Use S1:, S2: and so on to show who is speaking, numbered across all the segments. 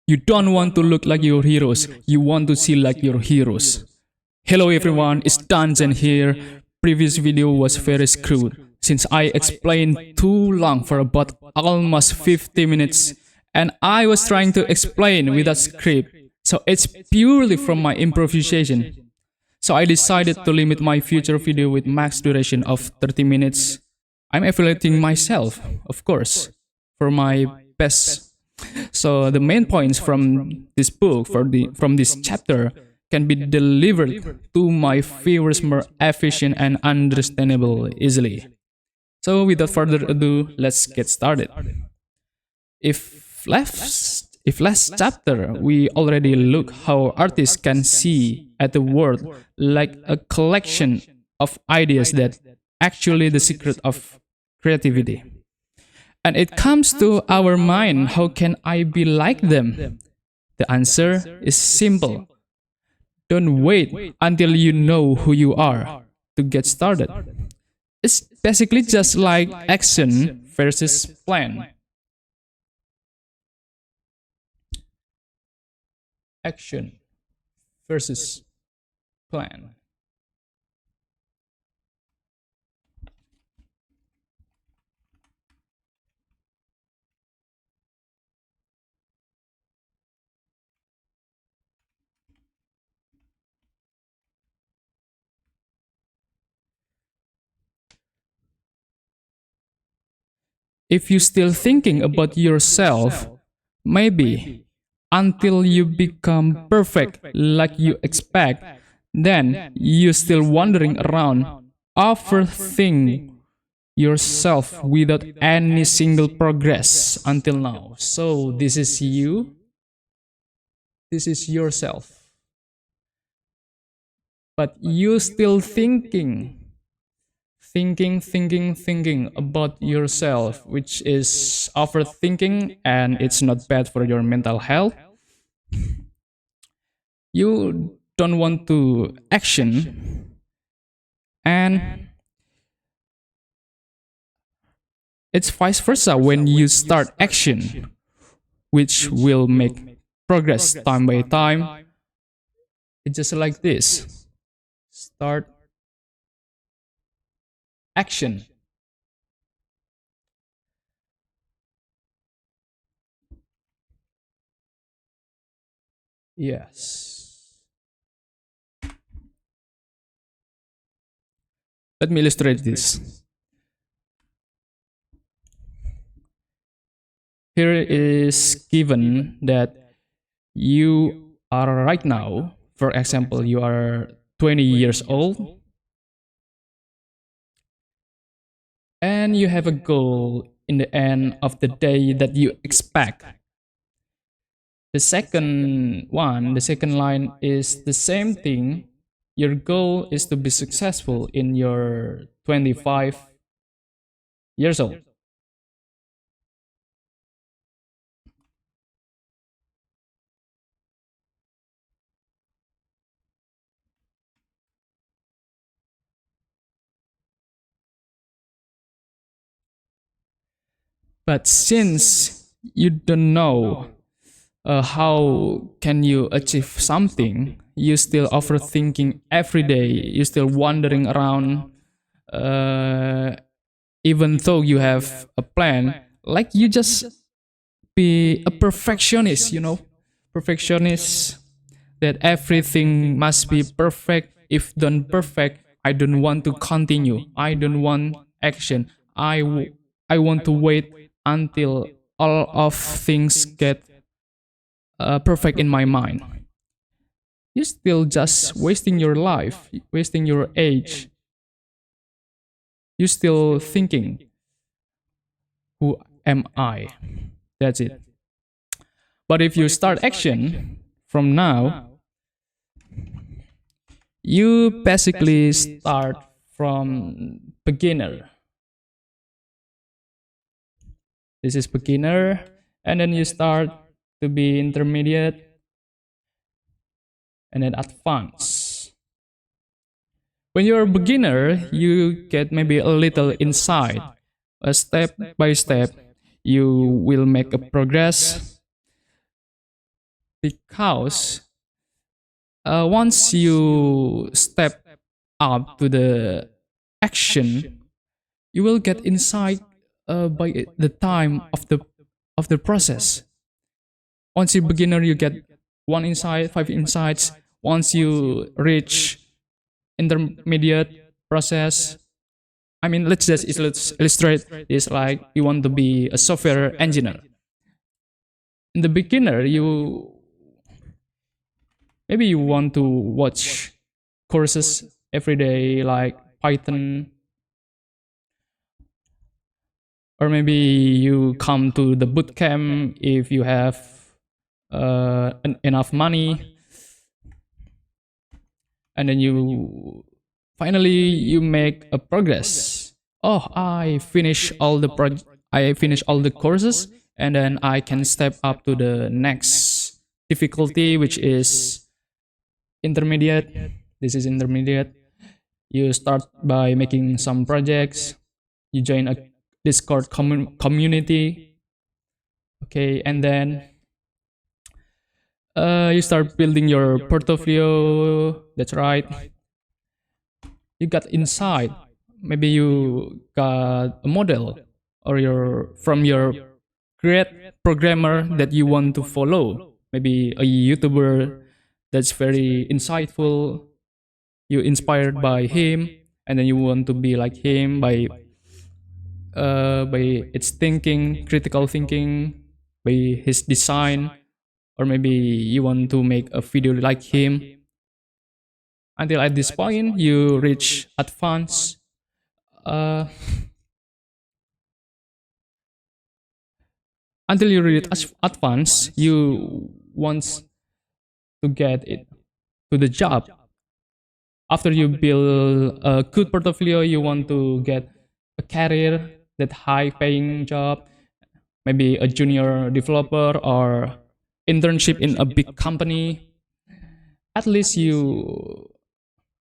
S1: You don't want to look like your heroes, you want to see like your heroes. Hello everyone, it's Danzen here. Previous video was very screwed since I explained too long for about almost 50 minutes and I was trying to explain without script, so it's purely from my improvisation. So I decided to limit my future video with max duration of 30 minutes. I'm evaluating myself, of course, for my best. So the main points from this book, from this chapter, can be delivered to my viewers more efficient and understandable easily. So without further ado, let's get started. If last chapter we already look how artists can see at the world like a collection of ideas that actually the secret of creativity. And it comes to our mind, how can I be like them? The answer is simple. Don't wait until you know who you are to get started. It's basically just like action versus plan. Action versus plan. If you're still thinking about yourself, maybe until you become perfect like you expect, then you're still wandering around, overthinking yourself without any single progress until now. So this is you, this is yourself. But you still thinking about yourself, which is overthinking, and it's not bad for your mental health. You don't want to action, and it's vice versa when you start action, which will make progress time by time. It's just like this. Start action. Yes. Let me illustrate this. Here is given that you are right now, for example, you are 20 years old, and you have a goal in the end of the day that you expect. The second line is the same thing. Your goal is to be successful in your 25 years old. But since you don't know how can you achieve something, you still overthinking every day, you still wandering around, even though you have a plan, like you just be a perfectionist, perfectionist, that everything must be perfect. If done perfect, I don't want to continue, I don't want action, I want to wait until all of things get perfect in my mind. You're still just wasting your life, wasting your age. You're still thinking, who am I? That's it. But if you start action from now, you basically start from beginner. This is beginner, and then you start to be intermediate, and then advanced. When you're a beginner, you get maybe a little insight. Step by step, you will make a progress. because once you step up to the action, you will get insight by the time of the process. Once you beginner, you get one insight, five insights. Once you reach intermediate process, I mean, let's illustrate this like you want to be a software engineer. In the beginner, you maybe you want to watch courses every day like Python, or maybe you come to the bootcamp if you have enough money, and then you finally you make a progress. Oh, I finish all the courses, and then I can step up to the next difficulty, which is intermediate. This is intermediate. You start by making some projects. You join a Discord community. Okay, and then you start building your portfolio. That's right. You got insight. Maybe you got a model or your from your great programmer that you want to follow. Maybe a YouTuber that's very insightful. You inspired by him, and then you want to be like him by its thinking, critical thinking, by his design, or maybe you want to make a video like him. Until at this point, you reach advanced. Uh, until you reach advanced, you want to get it to the job. After you build a good portfolio, you want to get a career, that high paying job, maybe a junior developer or internship in a big company. At least you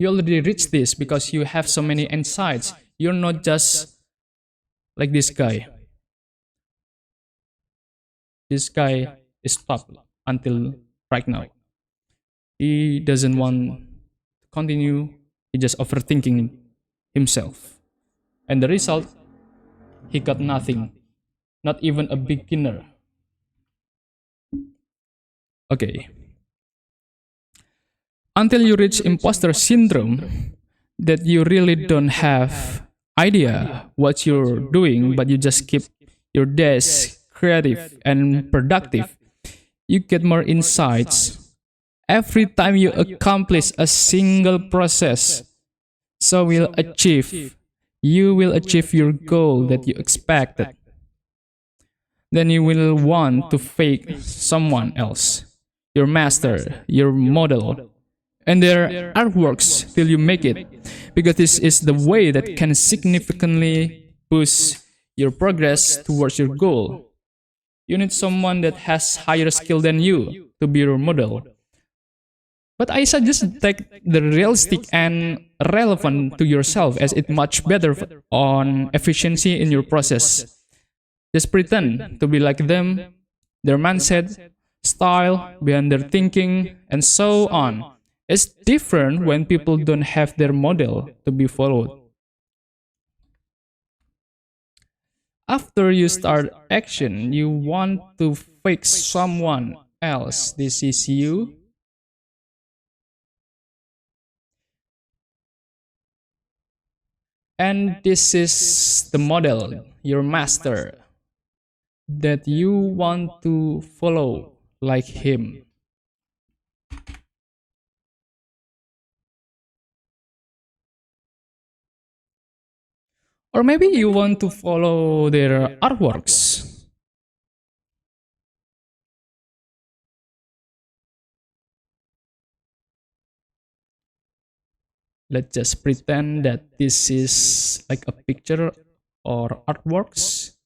S1: already reached this because you have so many insights. You're not just like this guy. This guy is stuck until right now. He doesn't want to continue. He just overthinking himself. And the result, he got nothing. Not even a beginner. Okay. Until you reach imposter syndrome, that you really don't have idea what you're doing, but you just keep your desk creative and productive. You get more insights every time you accomplish a single process. So you will achieve your goal that you expected. Then you will want to fake someone else, your master, your model, and their artworks till you make it, because this is the way that can significantly boost your progress towards your goal. You need someone that has higher skill than you to be your model. But I suggest take the realistic and relevant to yourself, as it much better on efficiency in your process. Just pretend to be like them, their mindset, style, behind their thinking, and so on. It's different when people don't have their model to be followed. After you start action, you want to fix someone else. This is you. And this is the model, your master, that you want to follow like him. Or maybe you want to follow their artworks. Let's just pretend that this is like a picture or artworks,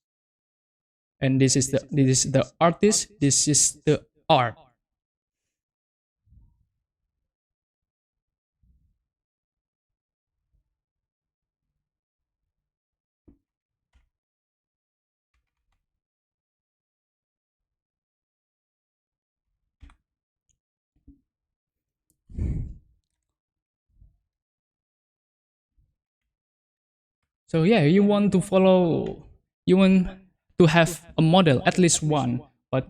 S1: and this is the artist, this is the art. So yeah, you want to follow, you want to have a model, at least one, but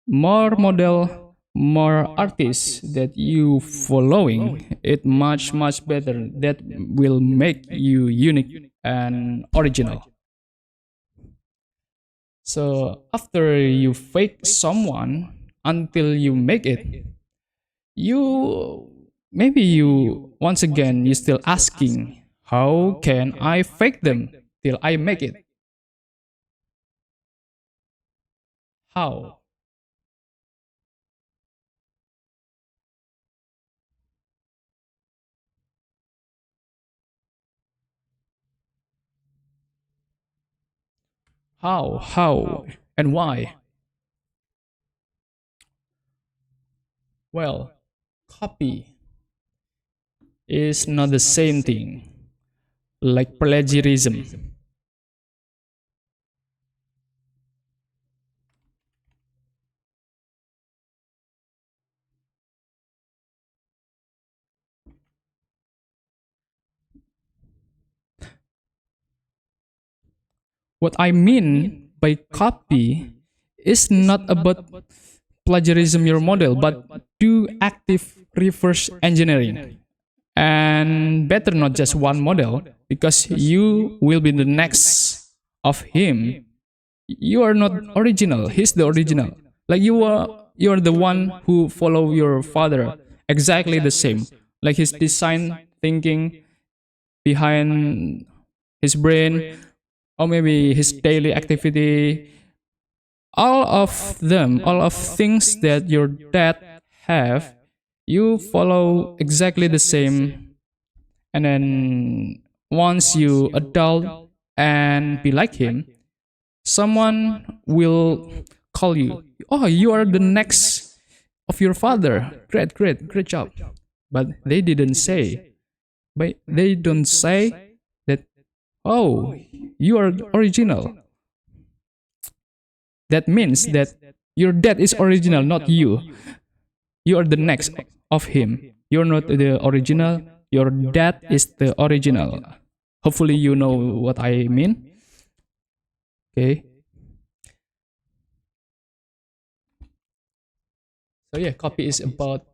S1: more model, more artists that you following, it much better. That will make you unique and original. So after you fake someone until you make it, you maybe you once again you still asking, how can I fake them till I make it? How? How? And why? Well, copy is not the same thing like plagiarism. What I mean by copy is not about plagiarism your model, but do active reverse engineering. And better not just one model, because you will be the next of him. You are not original, he's the original. Like you are the one who follow your father exactly the same. Like his design thinking behind his brain, or maybe his daily activity, all of things that your dad have, you follow exactly the same. And then once you adult and be like him, someone will call you, oh, you are the next of your father, great job. But they didn't say, but they don't say that, oh, you are original. That means that your dad is original, not you. You are the next of him. You're not the original. Your dad is the original. Hopefully, you know what I mean. Okay. So yeah, copy is about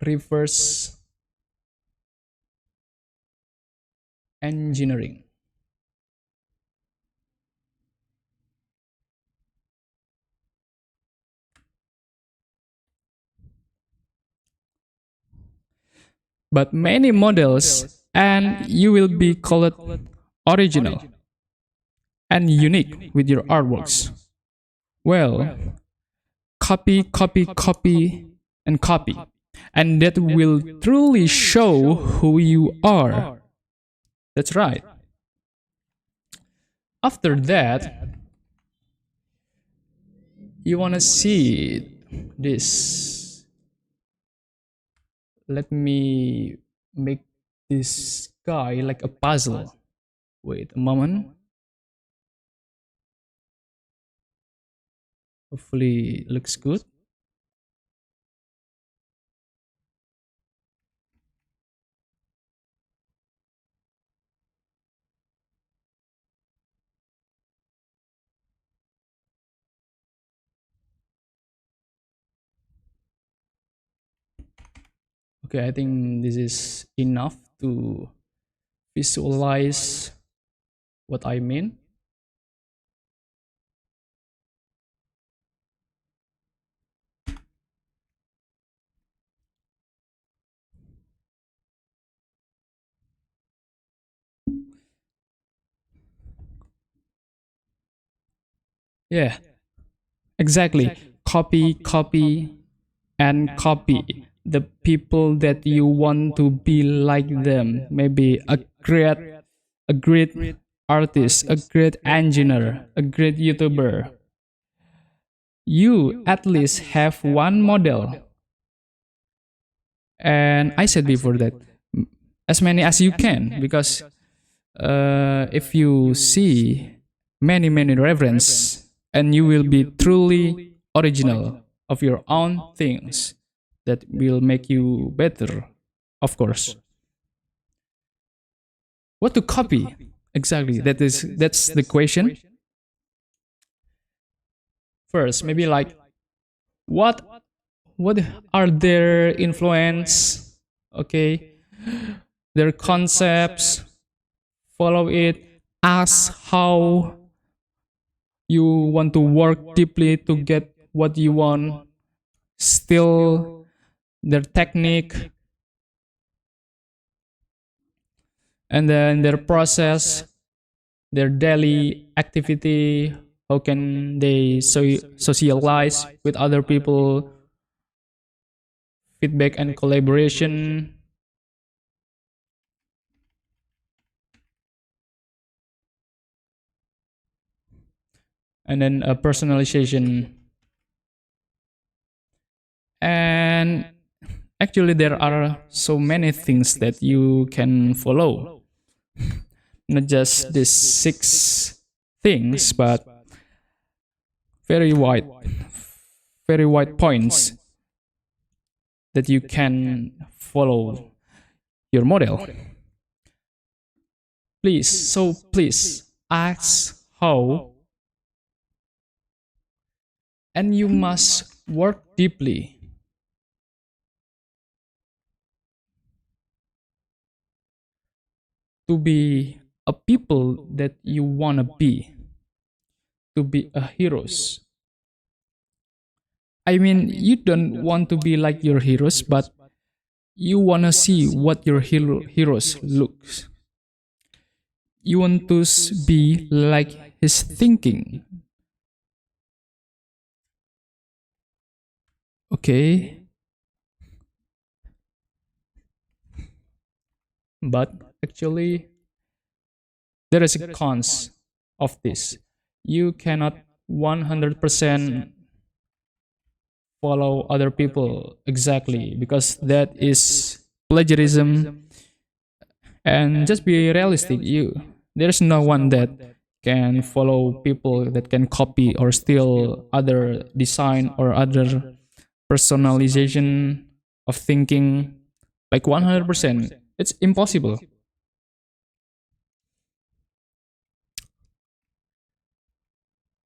S1: reverse engineering. But many models, and you will be called original and unique with your artworks. Well, copy, and copy. And that will truly show who you are. That's right. After that, you want to see this. Let me make this guy like a puzzle. Wait a moment. Hopefully, it looks good. Okay, I think this is enough to visualize what I mean. Yeah, exactly. Copy, and copy. The people that you want to be like them. Maybe a great artist, a great engineer, a great YouTuber. You at least have one model. And I said before that as many as you can, because if you see many reference, and you will be truly original of your own things that will make you better, of course. What to copy? Exactly. That's the question. First, maybe like what what are their influence? Okay, their concepts. Follow it. Ask how you want to work deeply to get what you want. Still, their technique and then their process, their daily activity. How can they socialize with other people? Feedback and collaboration, and then personalization. And actually, there are so many things that you can follow. Not just these six things, but very wide, very wide points that you can follow your model. Please ask how, and you must work deeply to be a people that you wanna be, to be a heroes. I mean, you don't want to be like your heroes, but you wanna see what your heroes looks. You want to be like his thinking. Okay, but actually, there is a cons of this. You cannot 100% follow other people exactly because that is plagiarism. And just be realistic, you there's no one that can follow people that can copy or steal other design or other personalization of thinking like 100%. It's impossible.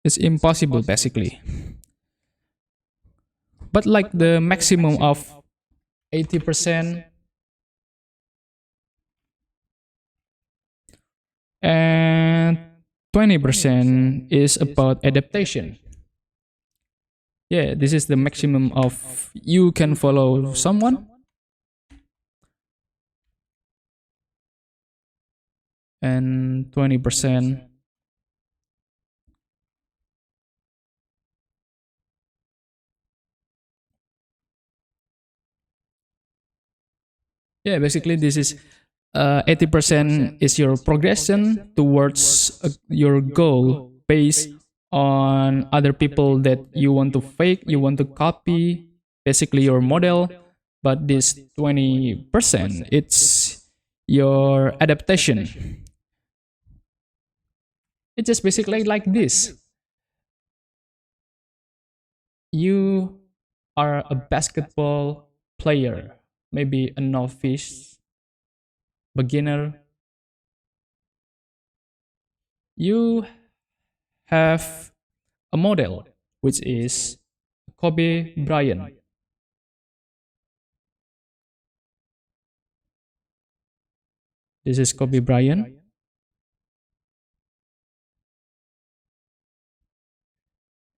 S1: It's impossible basically. But like the maximum of 80% and 20% is about adaptation. Yeah, this is the maximum of you can follow someone, and 20%. Yeah, basically this is 80% is your progression towards your goal based on other people that you want to fake, you want to copy, basically your model. But this 20%, it's your adaptation. It's just basically like this. You are a basketball player, maybe a novice, beginner. You have a model, which is Kobe Bryant. This is Kobe Bryant,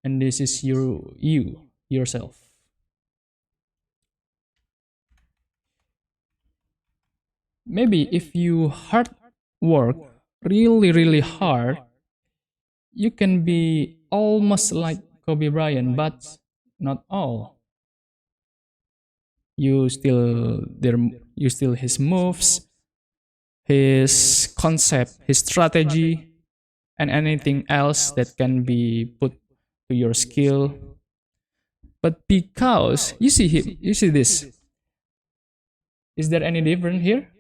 S1: and this is you yourself. Maybe if you hard work really hard, you can be almost like Kobe Bryant, but not all. You still there. You still his moves, his concept, his strategy, and anything else that can be put to your skill. But because you see him, you see this. Is there any different here?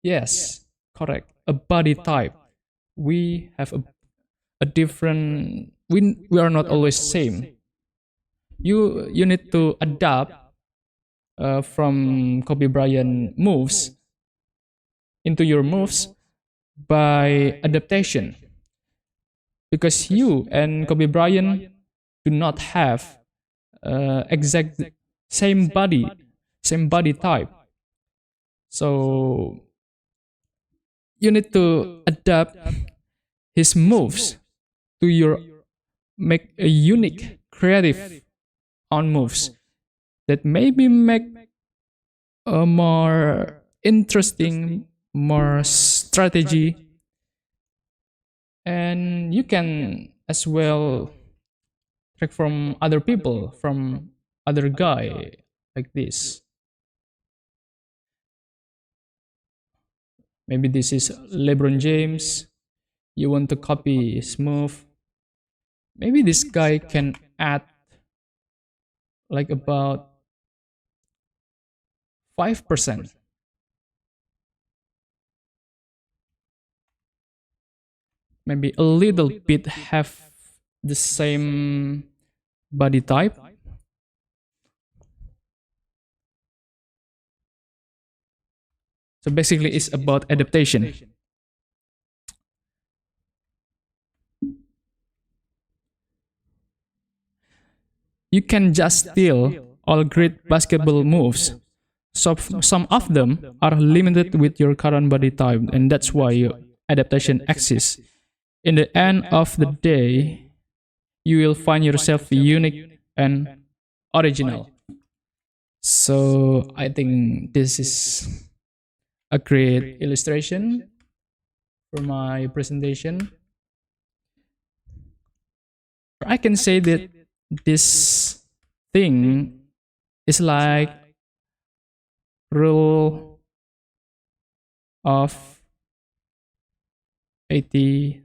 S1: Yes, correct. A body type. We have a different. We are not always same. You need to adapt from Kobe Bryant moves into your moves, by adaptation, because you and Kobe Bryant do not have exact same body type. So you need to adapt his moves to your, make a unique creative on moves that maybe make a more interesting, more strategy, and you can as well track from other people, from other guy like this. Maybe this is LeBron James. You want to copy his move. Maybe this guy can add like about 5%. Maybe a little bit have the same body type. So basically it's about adaptation. You can just steal all great basketball moves. So some of them are limited with your current body type, and that's why your adaptation exists. In the end of the day, you will find yourself unique and original. So I think this is a great illustration for my presentation. I can say that this thing is like rule of 80-20.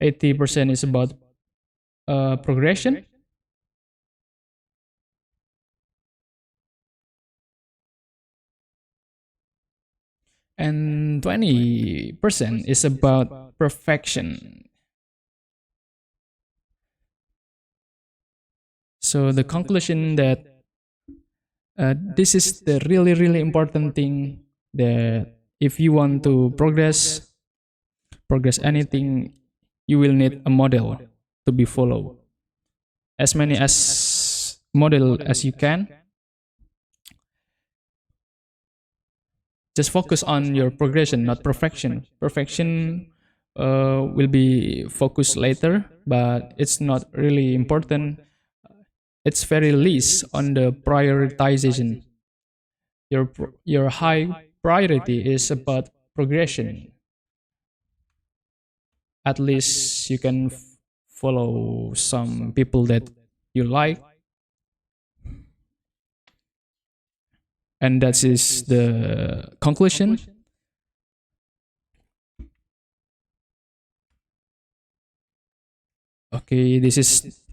S1: 80% is about progression, and 20% is about perfection. So the conclusion that this is the really important thing, that if you want to progress anything, you will need a model to be followed. As many as model as you can. Just focus on your progression, not perfection. Perfection will be focused later, but it's not really important. It's very least on the prioritization. Your high priority is about progression. At least you can follow some people that you like, and that is the conclusion. Okay,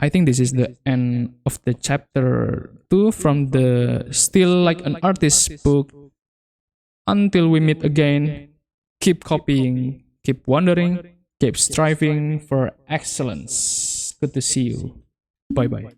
S1: I think this is the end of the chapter 2 from the Still Like an Artist book. Until we meet again, keep copying, keep wondering, keep striving for excellence. Good to see you. Bye bye.